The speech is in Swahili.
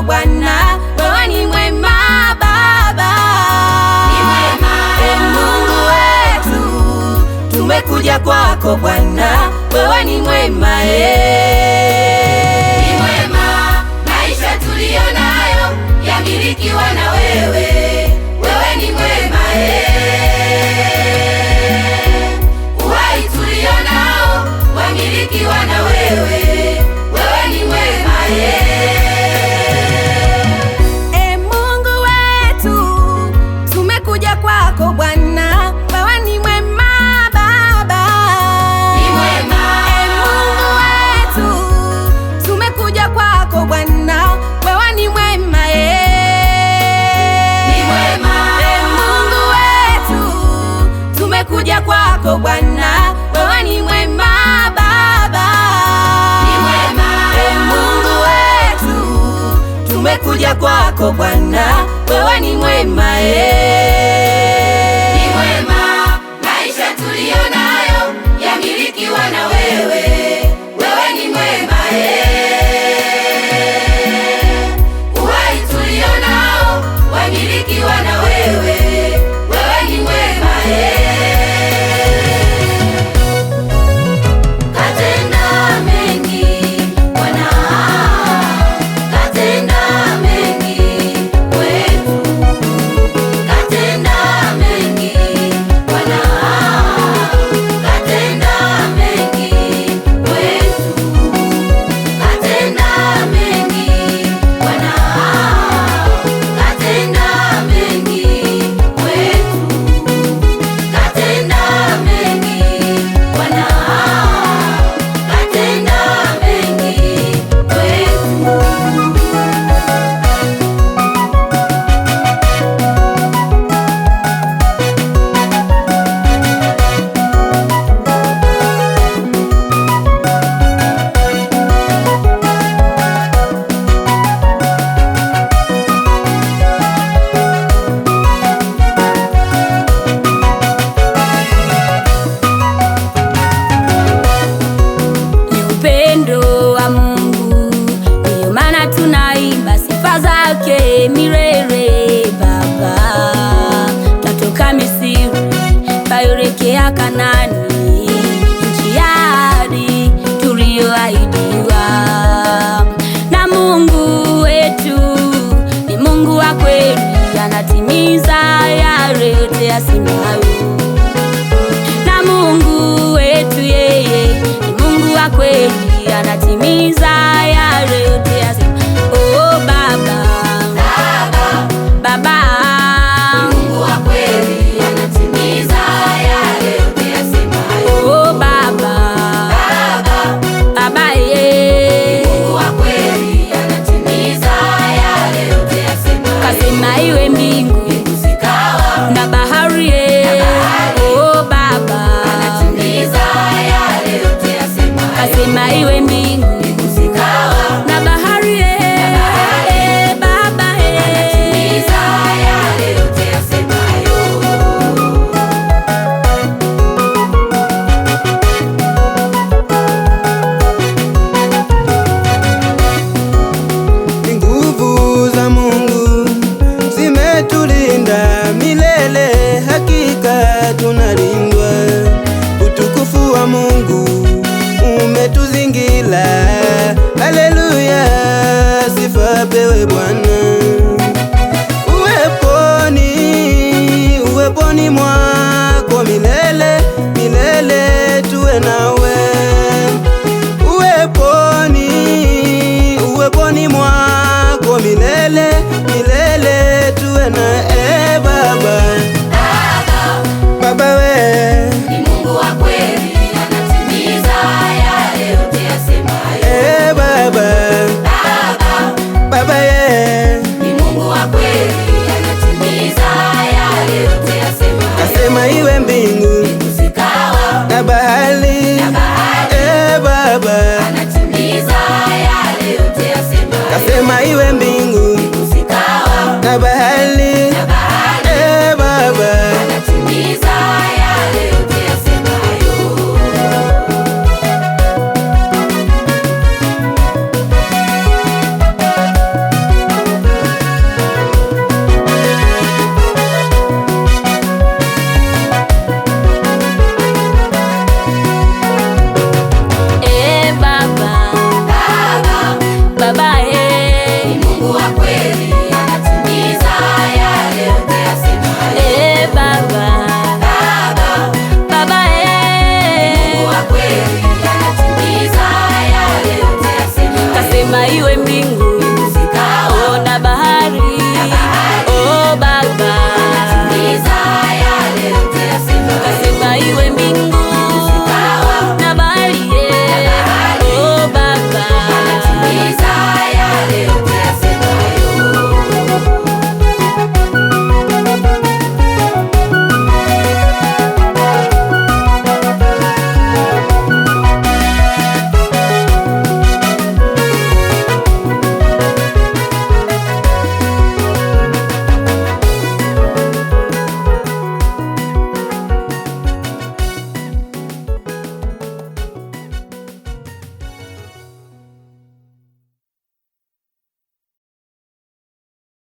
Bwana, wewe ni mwema Baba, ni mwema. Mungu wetu, tumekuja kwako Bwana, wewe ni mwema, ni mwema. Maisha tuliyo nayo yamilikiwa na wewe, wewe ni mwema, uhai tuliyo nao wamilikiwa na wewe, wewe ni mwema, kwako Bwana, wewe ni mwema Baba, ni mwema. Mungu wetu, tumekuja kwako Bwana, wewe ni mwema, ni mwema. Mungu wetu, tumekuja kwako Bwana, wewe ni mwema Baba, ni mwema. Mungu wetu, tumekuja kwako Bwana, wewe ni mwema, na wewe, wewe ni mwema, uhai tulio nao wamilikiwa na wewe, wewe ni mwema, katenda mengi Bwana, katenda mengi wetu, katenda mengi Bwana, katenda mengi wetu, katenda mengi Bwana, katenda mengi wetu, katenda mengi Bwana, katenda mengi wetu. Milele Baba, tatoka Misri twaelekea Kanaani, nchi ya ahadi tuliyoahidiwa. Na Mungu wetu ni Mungu wa kweli, anatimiza yale yote yasemayo. Na Mungu wetu yeye ni Mungu wa kweli, anatimiza yale yote yasemayo. Oh Baba, Baba, Mungu wa kweli anatimiza yale yote yasemayo. Oh Baba, Baba, Mungu wa kweli anatimiza yale yote yasemayo. Kasema iwe mbingu zikawa, na bahari oh Baba, anatimiza yale yote yasemayo. Kasema iwe mbingu zikawa, na bahari Baba, anatimiza yale yote yasemayo. Nguvu za Mungu zimetulinda milele, hakika tunalindwa. Utukufu wa Mungu umetuzingira, haleluya, sifa pewe Bwana. Uweponi mwako milele, milele tuwe nawe. Uweponi kasema iwe mbingu zikawa na bahari. Baba anatimiza yale yote yasemayo. Baba, ni Mungu wa kweli, anatimiza yale yote yasemayo. Baba, Mungu wa kweli, anatimiza yale yote yasemayo. kasema iwe mbingu